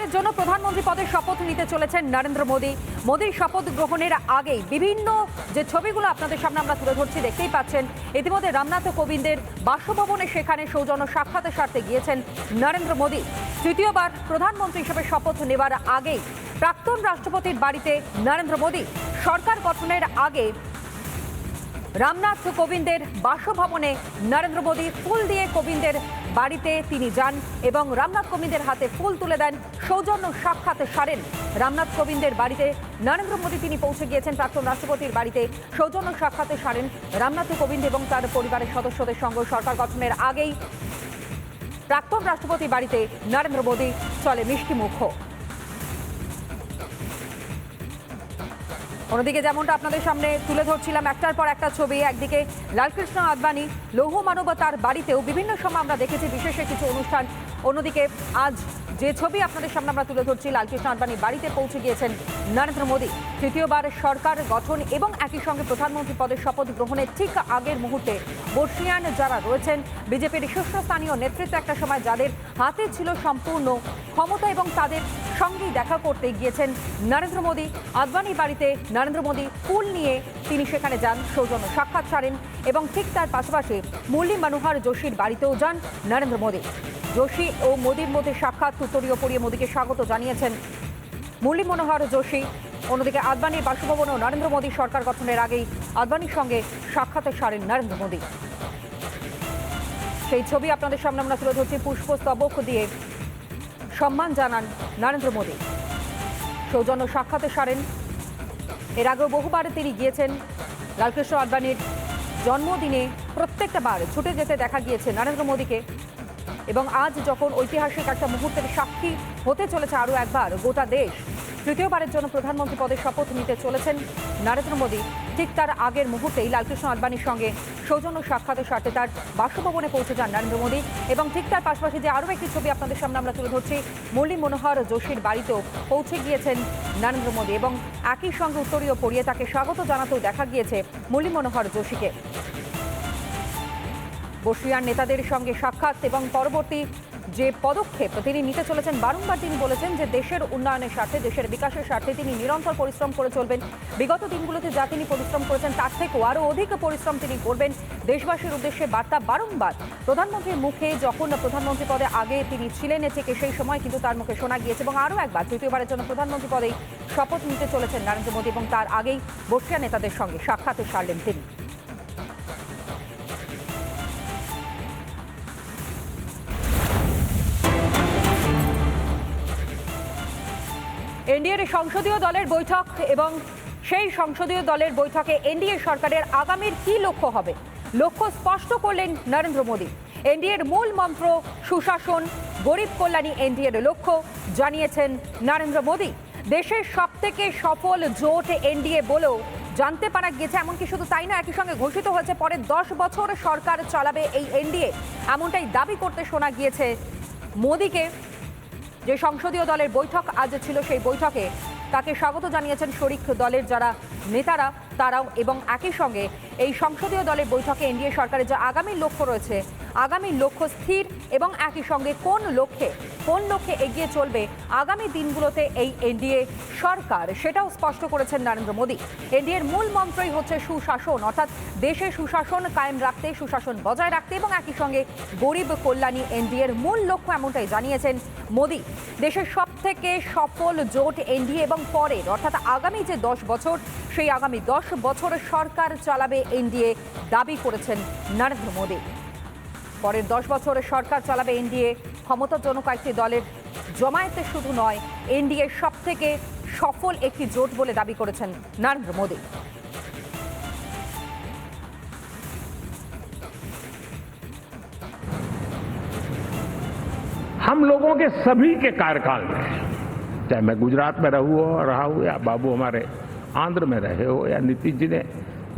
তৃতীয়বারের জন্য প্রধানমন্ত্রী পদের শপথ নিতে চলেছেন নরেন্দ্র মোদী। মোদীর শপথ গ্রহণের আগেই বিভিন্ন যে ছবিগুলো আপনাদের সামনে আমরা তুলে ধরছি দেখতেই পাচ্ছেন। ইতিমধ্যে রামনাথ কোবিন্দের বাসভবনে সেখানে সৌজন্য সাক্ষাতের স্বার্থে গিয়েছেন নরেন্দ্র মোদী। তৃতীয়বার প্রধানমন্ত্রী হিসেবে শপথ নেবার আগেই প্রাক্তন রাষ্ট্রপতির বাড়িতে নরেন্দ্র মোদী। সরকার গঠনের আগে রামনাথ কোবিন্দের বাসভবনে নরেন্দ্র মোদী ফুল দিয়ে কোবিন্দের বাড়িতে তিনি যান এবং রামনাথ কোবিন্দের হাতে ফুল তুলে দেন, সৌজন্য সাক্ষাৎ সারেন। রামনাথ কোবিন্দের বাড়িতে নরেন্দ্র মোদী তিনি পৌঁছে গিয়েছেন প্রাক্তন রাষ্ট্রপতির বাড়িতে, সৌজন্য সাক্ষাৎ সারেন রামনাথ কোবিন্দ এবং তার পরিবারের সদস্যদের সঙ্গে। সরকার গঠনের আগেই প্রাক্তন রাষ্ট্রপতির বাড়িতে নরেন্দ্র মোদী চলে মিষ্টি মুখ। অন্যদিকে যেমনটা আপনাদের সামনে তুলে ধরছিলাম একটার পর একটা ছবি, একদিকে লালকৃষ্ণ আদবানি লৌহ মানবতার বাড়িতেও বিভিন্ন সময় আমরা দেখেছি বিশেষ কিছু অনুষ্ঠান। অন্যদিকে আজ যে ছবি আপনাদের সামনে আমরা তুলে ধরছি, লালকৃষ্ণ আদবানির বাড়িতে পৌঁছে গিয়েছেন নরেন্দ্র মোদী। তৃতীয়বার সরকার গঠন এবং একই সঙ্গে প্রধানমন্ত্রী পদের শপথ গ্রহণের ঠিক আগের মুহূর্তে বর্ষিয়ান যারা রয়েছেন বিজেপির শীর্ষস্থানীয় নেতৃত্ব, একটা সময় যাদের হাতে ছিল সম্পূর্ণ ক্ষমতা এবং তাদের সঙ্গেই দেখা করতে গিয়েছেন নরেন্দ্র মোদী। আদবানির বাড়িতে নরেন্দ্র মোদী ফুল নিয়ে তিনি সেখানে যান, সৌজন্য সাক্ষাৎ সারেন এবং ঠিক তার পাশাপাশি মুরলী মনোহর যোশীর বাড়িতেও যান নরেন্দ্র মোদী। যোশী ও মোদীর মধ্যে সাক্ষাৎ, উত্তরীয় পরিয়ে মোদীকে স্বাগত জানিয়েছেন মুরলী মনোহর যোশী। অন্যদিকে আদবানির বাসভবনেও নরেন্দ্র মোদী সরকার গঠনের আগেই আদবানির সঙ্গে সাক্ষাৎ সারেন নরেন্দ্র মোদী। সেই ছবি আপনাদের সামনে আমরা তুলে ধরছি। পুষ্পস্তবক দিয়ে সম্মান জানান নরেন্দ্র মোদী, সৌজন্য সাক্ষাৎ সারেন। এর আগেও বহুবার তিনি গিয়েছেন লালকৃষ্ণ আদবানির জন্মদিনে, প্রত্যেকটা বার ছুটে যেতে দেখা গিয়েছে নরেন্দ্র মোদীকে। এবং আজ যখন ঐতিহাসিক একটা মুহূর্তের সাক্ষী হতে চলেছে আরও একবার গোটা দেশ, তৃতীয়বারের জন্য প্রধানমন্ত্রী পদের শপথ নিতে চলেছেন নরেন্দ্র মোদী, ঠিক তার আগের মুহূর্তেই লালকৃষ্ণ আদবানির সঙ্গে সৌজন্য সাক্ষাতের স্বার্থে তার বাসভবনে পৌঁছে যান নরেন্দ্র মোদী। এবং ঠিক তার পাশাপাশি যে আরও একটি ছবি আপনাদের সামনে আমরা তুলে ধরছি, মুরলী মনোহর যোশীর বাড়িতেও পৌঁছে গিয়েছেন নরেন্দ্র মোদী এবং একই সঙ্গে উত্তরীয় পরিয়ে তাকে স্বাগত জানাতেও দেখা গিয়েছে মুরলী মনোহর যোশীকে। বর্ষিয়ান নেতাদের সঙ্গে সাক্ষাৎ এবং পরবর্তী যে পদক্ষেপ তিনি নিতে চলেছেন, বারংবার তিনি বলেছেন যে দেশের উন্নয়নের স্বার্থে, দেশের বিকাশের স্বার্থে তিনি নিরন্তর পরিশ্রম করে চলবেন। বিগত দিনগুলোতে যা তিনি পরিশ্রম করেছেন তার থেকেও আরও অধিক পরিশ্রম তিনি করবেন। দেশবাসীর উদ্দেশ্যে বার্তা বারংবার প্রধানমন্ত্রীর মুখে, যখন প্রধানমন্ত্রী পদে আগে তিনি ছিলেন থেকে সেই সময় কিন্তু তার মুখে শোনা গিয়েছে। এবং আরও একবার তৃতীয়বারের জন্য প্রধানমন্ত্রী পদেই শপথ নিতে চলেছেন নরেন্দ্র মোদী এবং তার আগেই বর্ষিয়ান নেতাদের সঙ্গে সাক্ষাৎ সারলেন তিনি। এনডিএর সংসদীয় দলের বৈঠক এবং সেই সংসদীয় দলের বৈঠকে এনডিএ সরকারের আগামীর কি লক্ষ্য হবে, লক্ষ্য স্পষ্ট করলেন নরেন্দ্র মোদী। এনডিএর মূল মন্ত্র সুশাসন, গরিব কল্যাণী এনডিএর লক্ষ্য জানিয়েছেন নরেন্দ্র মোদী। দেশের সবথেকে সফল জোট এনডিএ বলেও জানতে পারা গেছে। এমনকি শুধু তাই না, একই সঙ্গে ঘোষিত হয়েছে পরের 10 বছর সরকার চালাবে এই এনডিএ, এমনটাই দাবি করতে শোনা গিয়েছে মোদীকে। যে সংসদীয় দলের বৈঠক আজ ছিল, সেই বৈঠকে তাকে স্বাগত জানিয়েছেন শরিক দলের যারা নেতারা তারাও। এবং একই সঙ্গে এই সংসদীয় দলের বৈঠকে এনডিএ সরকারের যে আগামী লক্ষ্য রয়েছে, আগামী লক্ষ্য স্থির এবং একই সঙ্গে কোন লক্ষ্যে এগিয়ে চলবে আগামী দিনগুলোতে এই এনডিএ সরকার, সেটাও স্পষ্ট করেছেন নরেন্দ্র মোদী। এনডিএর মূল মন্ত্রই হচ্ছে সুশাসন, অর্থাৎ দেশে সুশাসন কায়েম রাখতে, সুশাসন বজায় রাখতে এবং একই সঙ্গে গরিব কল্যাণী এনডিএর মূল লক্ষ্য, এমনটাই জানিয়েছেন মোদী। দেশের সবথেকে সফল জোট এনডিএ এবং পরের অর্থাৎ আগামী যে 10 বছর, সেই আগামী 10 বছর সরকার চালাবে এনডিএ, দাবি করেছেন নরেন্দ্র মোদী। পরের 10 বছরের সরকার চালাবে এনডিএ, ক্ষমতাজনক একটি দলের জমায়েতে শুধু নয়, এনডিএর সবথেকে সফল একটি জোট বলে দাবি করেছেন নরেন্দ্র মোদী। हम लोगों के सभी के कार्यकाल में, चाहे मैं गुजरात में रहा हूं या बाबू हमारे आंध्र में रहे हो या नीतीश जी ने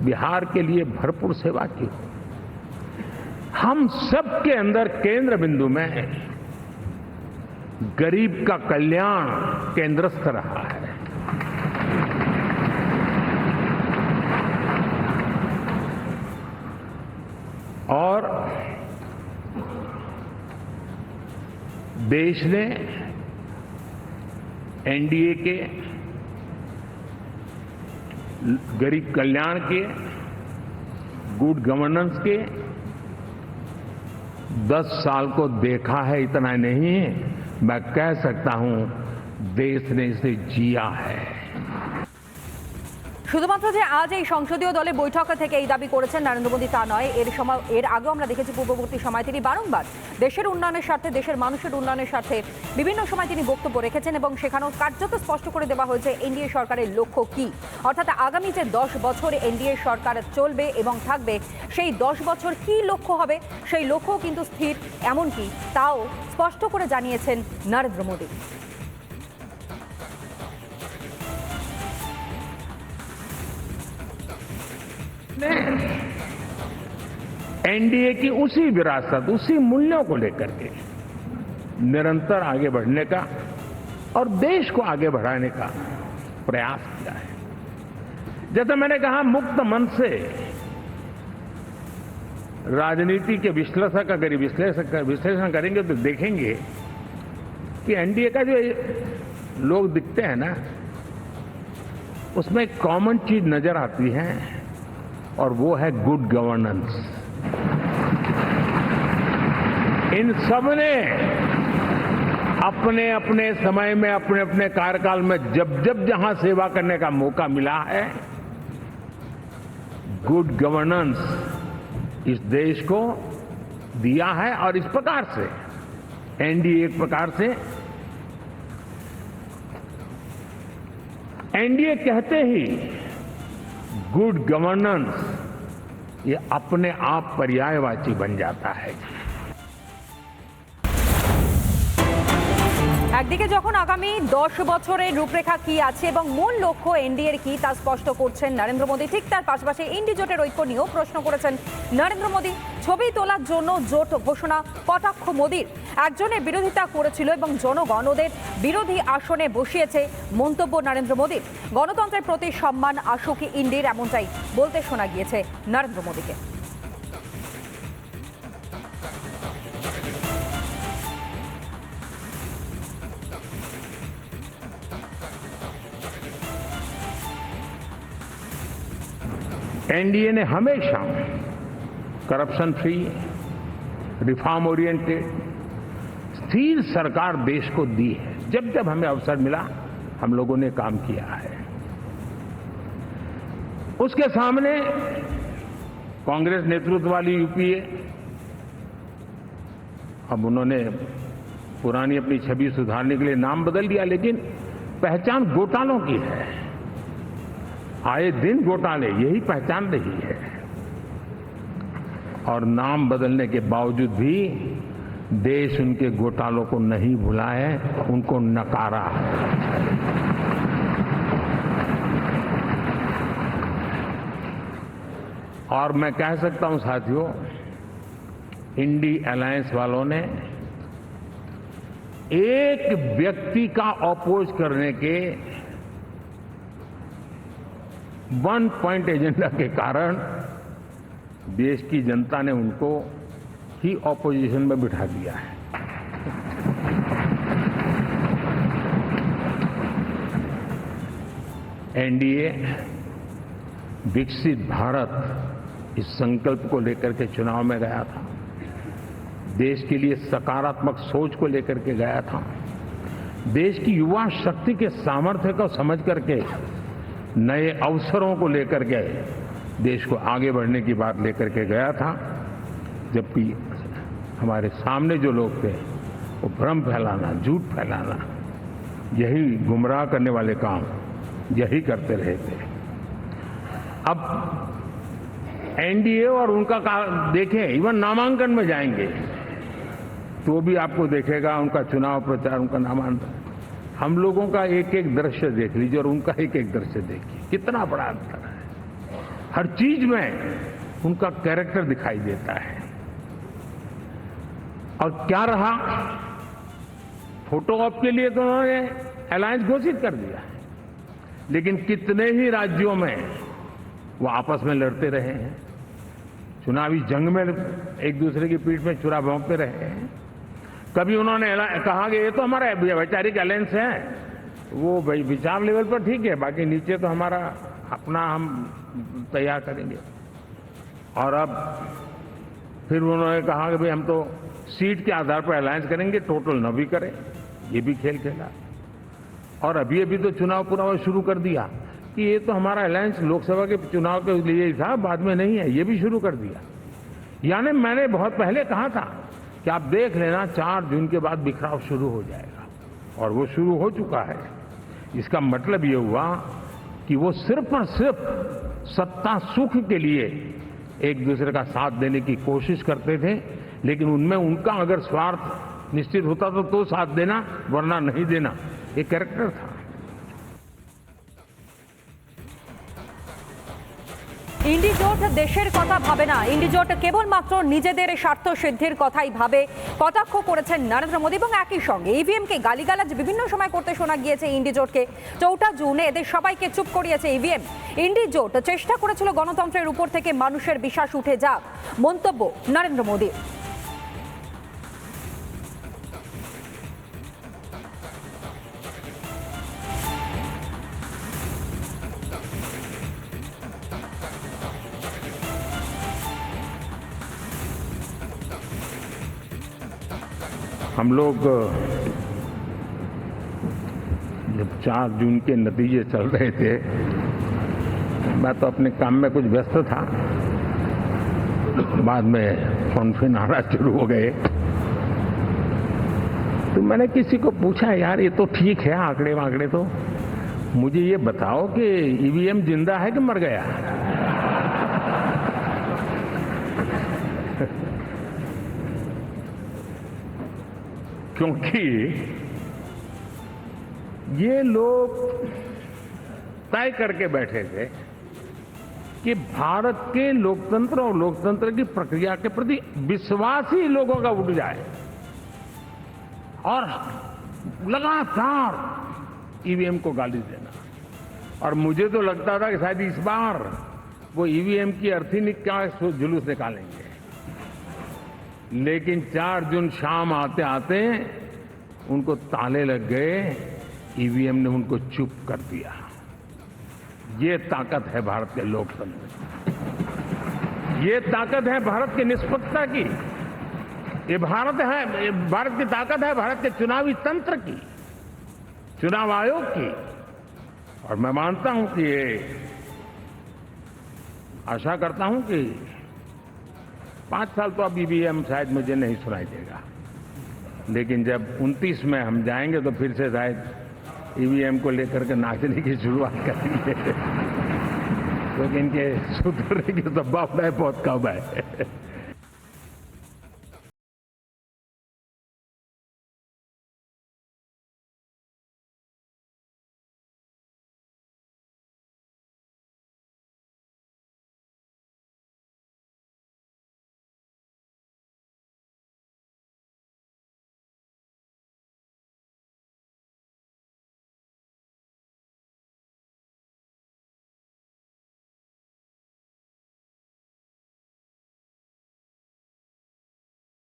बिहार के लिए भरपूर सेवा की हो, हम सबके अंदर केंद्र बिंदु में गरीब का कल्याण केंद्रस्थ रहा है। और देश ने एनडीए के गरीब कल्याण के, गुड गवर्नेंस के 10 साल को देखा है, इतना नहीं मैं कह सकता हूं देश ने इसे जिया है। শুধুমাত্র যে আজ এই সংসদীয় দলের বৈঠক থেকে এই দাবি করেছেন নরেন্দ্র মোদী তা নয়, এর আগেও আমরা দেখেছি পূর্ববর্তী সময় তিনি বারংবার দেশের উন্নয়নের স্বার্থে, দেশের মানুষের উন্নয়নের স্বার্থে বিভিন্ন সময় তিনি বক্তব্য রেখেছেন এবং সেখানেও কার্যত স্পষ্ট করে দেওয়া হয়েছে এনডিএ সরকারের লক্ষ্য কি, অর্থাৎ আগামী যে 10 বছর এনডিএ সরকার চলবে এবং থাকবে সেই 10 বছর কি লক্ষ্য হবে সেই লক্ষ্য কিন্তু স্থির, এমনকি তাও স্পষ্ট করে জানিয়েছেন নরেন্দ্র মোদী। एनडीए की उसी विरासत, उसी मूल्यों को लेकर के निरंतर आगे बढ़ने का और देश को आगे बढ़ाने का प्रयास किया है। जैसे मैंने कहा, मुक्त मन से राजनीति के विश्लेषक अगर विश्लेषण करेंगे तो देखेंगे कि एनडीए का जो लोग दिखते हैं ना, उसमें एक कॉमन चीज नजर आती है और वो है गुड गवर्नेंस। इन सब ने अपने अपने समय में, अपने अपने कार्यकाल में जब जब जहां सेवा करने का मौका मिला है, गुड गवर्नेंस इस देश को दिया है। और इस प्रकार से एनडीए एक प्रकार से, एनडीए कहते ही गुड गवर्नेंस ये अपने आप पर्यायवाची बन जाता है। একদিকে যখন আগামী 10 বছরের রূপরেখা কি আছে এবং মূল লক্ষ্য এনডিএর কি তা স্পষ্ট করছেন নরেন্দ্র মোদী, ঠিক তার পাশাপাশি ইন্ডি জোটের ঐক্য নিয়েও প্রশ্ন করেছেন নরেন্দ্র মোদী। ছবি তোলার জন্য জোট ঘোষণা কটাক্ষ মোদীর, একজনের বিরোধিতা করেছিল এবং জনগণ ওদের বিরোধী আসনে বসিয়েছে মন্তব্য নরেন্দ্র মোদীর। গণতন্ত্রের প্রতি সম্মান আসুক ইন্ডির, এমনটাই বলতে শোনা গিয়েছে নরেন্দ্র মোদীকে। एनडीए ने हमेशा करप्शन फ्री, रिफॉर्म ओरिएंटेड, स्थिर सरकार देश को दी है। जब जब हमें अवसर मिला हम लोगों ने काम किया है। उसके सामने कांग्रेस नेतृत्व वाली यूपीए, अब उन्होंने पुरानी अपनी छवि सुधारने के लिए नाम बदल दिया, लेकिन पहचान घोटालों की है। आए दिन घोटाले, यही पहचान रही है। और नाम बदलने के बावजूद भी देश उनके घोटालों को नहीं भुला है, उनको नकारा है। और मैं कह सकता हूं साथियों, इंडी अलायंस वालों ने एक व्यक्ति का अपोज करने के वन पॉइंट एजेंडा के कारण देश की जनता ने उनको ही ऑपोजिशन में बिठा दिया है। एनडीए विकसित भारत इस संकल्प को लेकर के चुनाव में गया था, देश के लिए सकारात्मक सोच को लेकर के गया था, देश की युवा शक्ति के सामर्थ्य को समझ करके नए अवसरों को लेकर के देश को आगे बढ़ने की बात लेकर के गया था। जबकि हमारे सामने जो लोग थे वो भ्रम फैलाना, झूठ फैलाना, यही गुमराह करने वाले काम यही करते रहे थे। अब एनडीए और उनका देखें, इवन नामांकन में जाएंगे तो भी आपको देखेगा उनका चुनाव प्रचार, उनका नामांकन। हम लोगों का एक एक दृश्य देख लीजिए और उनका एक एक दृश्य देखिए, कितना बड़ा अंतर है। हर चीज में उनका कैरेक्टर दिखाई देता है। और क्या रहा, फोटो ऑप के लिए तो उन्होंने अलायंस घोषित कर दिया, लेकिन कितने ही राज्यों में वो आपस में लड़ते रहे हैं, चुनावी जंग में एक दूसरे की पीठ में छुरा भोंकते रहे हैं। कभी उन्होंने कहा कि ये तो हमारा वैचारिक अलायंस है, वो भाई विचार लेवल पर ठीक है, बाकी नीचे तो हमारा अपना हम तैयार करेंगे। और अब फिर उन्होंने कहा कि भाई हम तो सीट के आधार पर अलायंस करेंगे, टोटल न भी करें, ये भी खेल खेला। और अभी अभी तो चुनाव पूरा शुरू कर दिया कि ये तो हमारा अलायंस लोकसभा के चुनाव के लिए ही था, बाद में नहीं है, ये भी शुरू कर दिया। यानी मैंने बहुत पहले कहा था कि आप देख लेना 4 जून के बाद बिखराव शुरू हो जाएगा, और वो शुरू हो चुका है। इसका मतलब ये हुआ कि वो सिर्फ और सिर्फ सत्ता सुख के लिए एक दूसरे का साथ देने की कोशिश करते थे, लेकिन उनमें उनका अगर स्वार्थ निश्चित होता तो साथ देना, वरना नहीं देना, ये कैरेक्टर था। ইন্ডিজোট দেশের কথা ভাবে না, ইন্ডিজোট কেবলমাত্র নিজেদের স্বার্থ সিদ্ধির কথাই ভাবে কটাক্ষ করেছেন নরেন্দ্র মোদী। এবং একই সঙ্গে ইভিএমকে গালিগালাজ বিভিন্ন সময় করতে শোনা গিয়েছে ইন্ডিজোটকে। 4 জুনে এদের সবাইকে চুপ করিয়েছে ইভিএম। ইন্ডিজোট চেষ্টা করেছিল গণতন্ত্রের উপর থেকে মানুষের বিশ্বাস উঠে যাক, মন্তব্য নরেন্দ্র মোদী। हम लोग जब 4 जून के नतीजे चल रहे थे, मैं तो अपने काम में कुछ व्यस्त था, बाद में फोन फिर आना शुरू हो गए। तो मैंने किसी को पूछा, यार ये तो ठीक है आंकड़े वांकड़े, तो मुझे ये बताओ कि ईवीएम जिंदा है कि मर गया। क्योंकि ये लोग तय करके बैठे थे कि भारत के लोकतंत्र और लोकतंत्र की प्रक्रिया के प्रति विश्वास ही लोगों का उठ जाए, और लगातार ईवीएम को गाली देना। और मुझे तो लगता था कि शायद इस बार वो ईवीएम की अर्थी का जुलूस निकालेंगे, लेकिन 4 जून शाम आते आते उनको ताले लग गए, ईवीएम ने उनको चुप कर दिया। ये ताकत है भारत के लोकतंत्र, ये ताकत है भारत की निष्पक्षता की, ये भारत की ताकत है भारत के चुनावी तंत्र की, चुनाव आयोग की। और मैं मानता हूं कि ये आशा करता हूं कि 5 साल तो अब ईवीएम शायद मुझे नहीं सुनाई देगा, लेकिन जब 29 में हम जाएंगे तो फिर से शायद ईवीएम को लेकर के नाचने की शुरुआत करेंगे, क्योंकि इनके सुधरने की संभावना बहुत कम है।